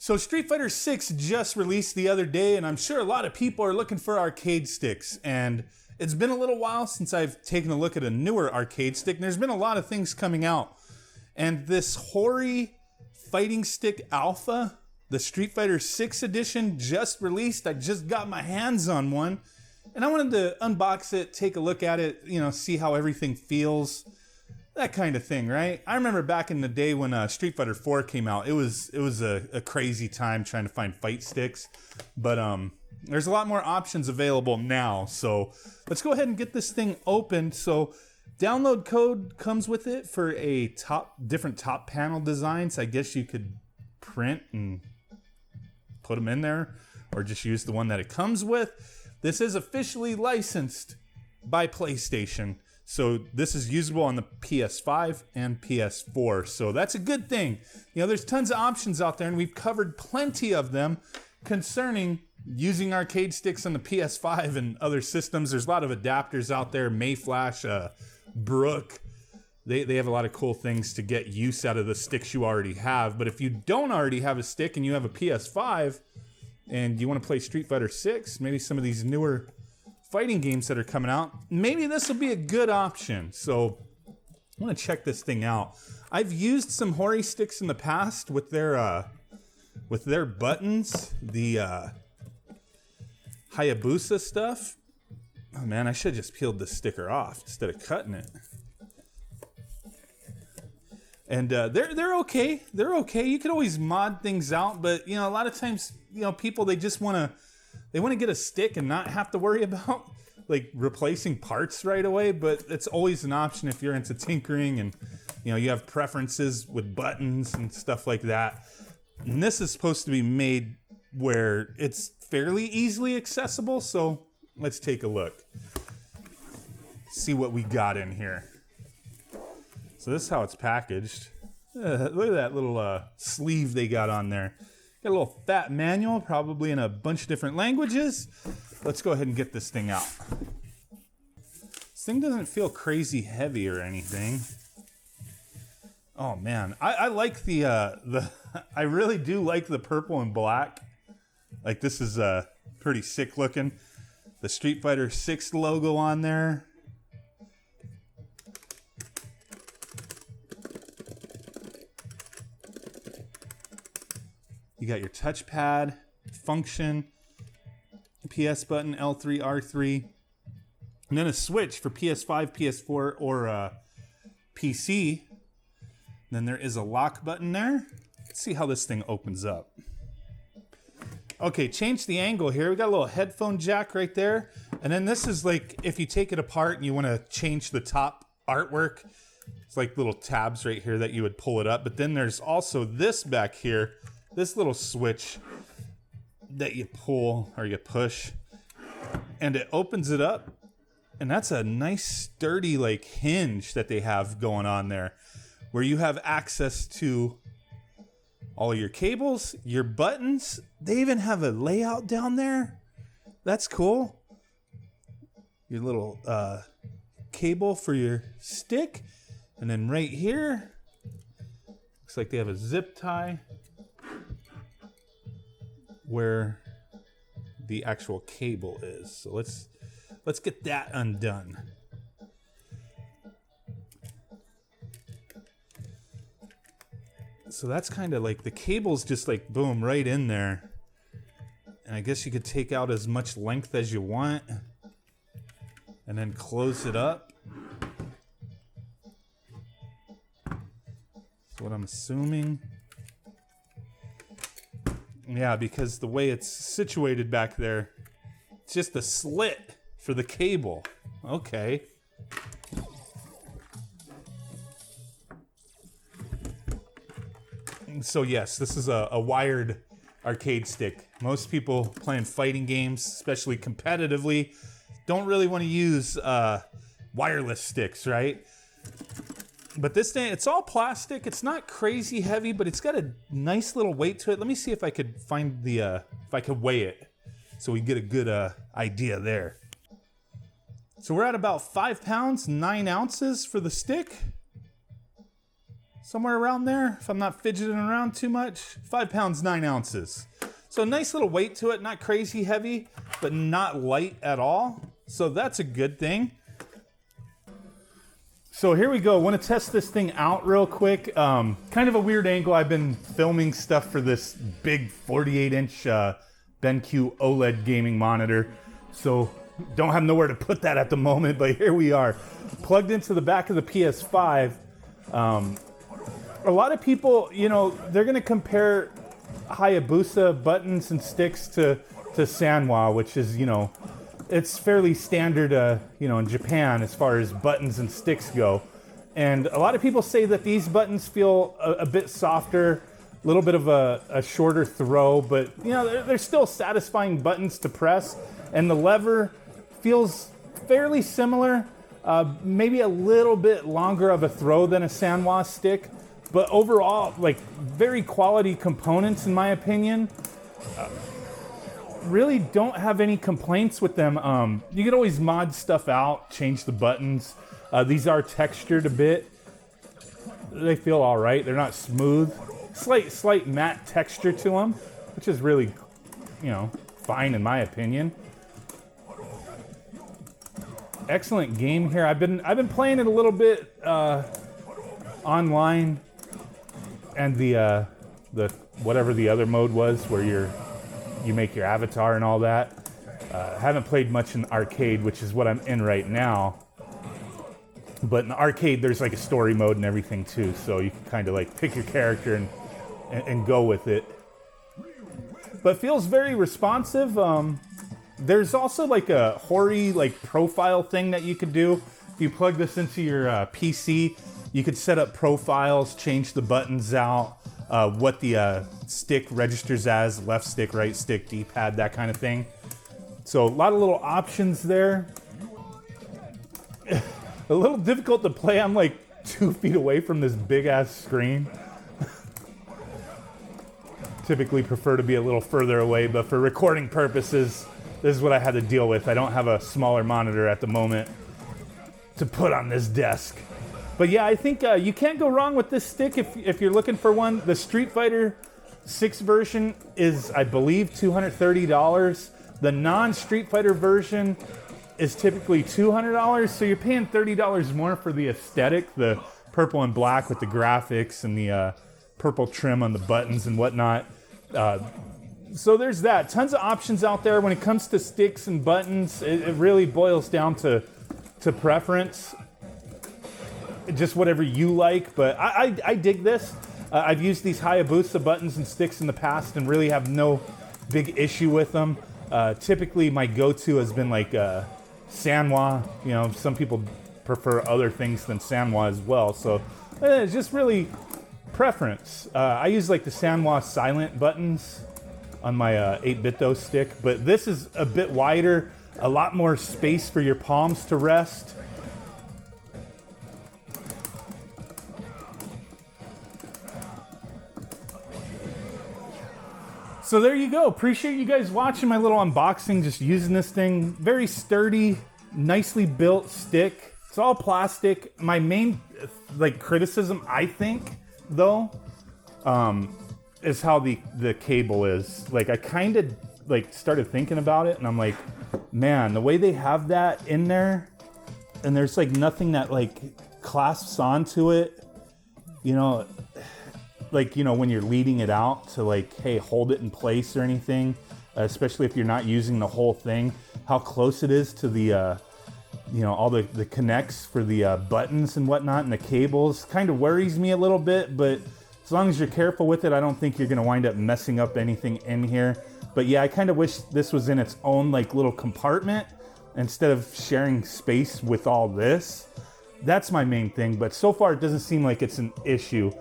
So Street Fighter 6 just released the other day, and I'm sure a lot of people are looking for arcade sticks. And it's been a little while since I've taken a look at a newer arcade stick, and there's been a lot of things coming out. And this Hori fighting stick alpha, the Street Fighter 6 edition, just released. I just got my hands on one, and I wanted to unbox it, take a look at it, you know, see how everything feels. That kind of thing, right? I remember back in the day when Street Fighter 4 came out, it was a crazy time trying to find fight sticks. But there's a lot more options available now. So let's go ahead and get this thing opened. So download code comes with it for a different top panel designs. I guess you could print and put them in there, or just use the one that it comes with. This is officially licensed by PlayStation. So this is usable on the Ps5 and Ps4. So that's a good thing. You know, there's tons of options out there, and we've covered plenty of them concerning using arcade sticks on the PS5 and other systems. There's a lot of adapters out there, Mayflash, Brook. They have a lot of cool things to get use out of the sticks you already have. But if you don't already have a stick and you have a PS5 and you want to play Street Fighter 6, maybe some of these newer fighting games that are coming out, maybe this will be a good option. So I want to check this thing out. I've used some Hori sticks in the past with their buttons, the Hayabusa stuff. Oh man, I should have just peeled this sticker off instead of cutting it. And they're okay. They're okay. You can always mod things out, but you know, a lot of times, you know, people, they just want to get a stick and not have to worry about like replacing parts right away. But it's always an option if you're into tinkering and, you know, you have preferences with buttons and stuff like that. And this is supposed to be made where it's fairly easily accessible. So let's take a look. See what we got in here. So this is how it's packaged. Look at that little sleeve they got on there. Got a little fat manual, probably in a bunch of different languages. Let's go ahead and get this thing out. This thing doesn't feel crazy heavy or anything. Oh man, I like the I really do like the purple and black. Like, this is pretty sick looking. The Street Fighter 6 logo on there. You got your touchpad, function, PS button, L3, R3, and then a switch for PS5, PS4, or PC. And then there is a lock button there. Let's see how this thing opens up. Okay, change the angle here. We got a little headphone jack right there. And then this is like, if you take it apart and you want to change the top artwork, it's like little tabs right here that you would pull it up. But then there's also this back here. This little switch that you pull or you push, and it opens it up, and that's a nice sturdy like hinge that they have going on there, where you have access to all your cables, your buttons. They even have a layout down there. That's cool. Your little cable for your stick, and then right here, looks like they have a zip tie where the actual cable is. So let's get that undone. So that's kind of like the cable's just like boom right in there. And I guess you could take out as much length as you want and then close it up. That's what I'm assuming. Yeah, because the way it's situated back there, it's just a slit for the cable. Okay. So yes, this is a wired arcade stick. Most people playing fighting games, especially competitively, don't really want to use wireless sticks, right? But this thing, it's all plastic. It's not crazy heavy, but it's got a nice little weight to it. Let me see if I could find the, if I could weigh it so we get a good idea there. So we're at about 5 pounds, 9 ounces for the stick. somewhere around there, if I'm not fidgeting around too much. 5 pounds, 9 ounces. So nice little weight to it, not crazy heavy, but not light at all. So that's a good thing. So here we go. I want to test this thing out real quick. Kind of a weird angle. I've been filming stuff for this big 48-inch BenQ OLED gaming monitor. So don't have nowhere to put that at the moment, but here we are. Plugged into the back of the PS5. A lot of people, you know, they're going to compare Hayabusa buttons and sticks to Sanwa, which is, you know, it's fairly standard, you know, in Japan as far as buttons and sticks go. And a lot of people say that these buttons feel a bit softer, a little bit of a shorter throw, but, you know, they're still satisfying buttons to press. And the lever feels fairly similar, maybe a little bit longer of a throw than a Sanwa stick. But overall, like, very quality components, in my opinion. Really don't have any complaints with them. You could always mod stuff out, change the buttons. These are textured a bit. They feel all right. They're not smooth. Slight matte texture to them, which is really, you know, fine in my opinion. Excellent game here. I've been playing it a little bit online, and the whatever the other mode was where you make your avatar and all that. Haven't played much in the arcade, which is what I'm in right now. But in the arcade, there's like a story mode and everything too, so you can kind of like pick your character and go with it. But it feels very responsive. There's also like a Hori like profile thing that you could do. If you plug this into your PC, you could set up profiles, change the buttons out, what the stick registers as, left stick, right stick, D-pad, that kind of thing. So a lot of little options there. A little difficult to play. I'm like 2 feet away from this big ass screen. Typically prefer to be a little further away, but for recording purposes, this is what I had to deal with. I don't have a smaller monitor at the moment to put on this desk. But yeah, I think you can't go wrong with this stick if you're looking for one. The Street Fighter 6 version is, I believe, $230. The non-Street Fighter version is typically $200, so you're paying $30 more for the aesthetic, the purple and black with the graphics and the purple trim on the buttons and whatnot. So there's that. Tons of options out there. When it comes to sticks and buttons, it really boils down to preference. Just whatever you like, but I dig this. I've used these Hayabusa buttons and sticks in the past and really have no big issue with them. Typically my go-to has been like Sanwa. You know, some people prefer other things than Sanwa as well, so it's just really preference. I use like the Sanwa silent buttons on my 8BitDo stick, but this is a bit wider, a lot more space for your palms to rest. So there you go. Appreciate you guys watching my little unboxing, just using this thing. Very sturdy, nicely built stick. It's all plastic. My main like criticism, I think, though, is how the cable is. Like, I kind of like started thinking about it, and I'm like, man, the way they have that in there, and there's like nothing that like clasps onto it, you know, like, you know, when you're leading it out to like, hey, hold it in place or anything, especially if you're not using the whole thing, how close it is to the, you know, all the connects for the buttons and whatnot and the cables kind of worries me a little bit, but as long as you're careful with it, I don't think you're going to wind up messing up anything in here. But yeah, I kind of wish this was in its own like little compartment instead of sharing space with all this. That's my main thing, but so far it doesn't seem like it's an issue.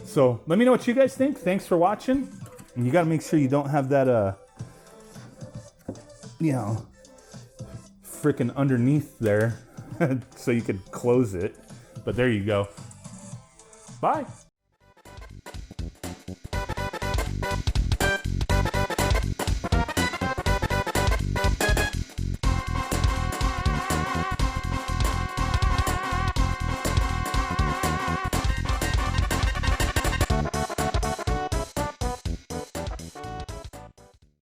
So let me know what you guys think. Thanks for watching. And you got to make sure you don't have that, you know, freaking underneath there so you could close it. But there you go. Bye.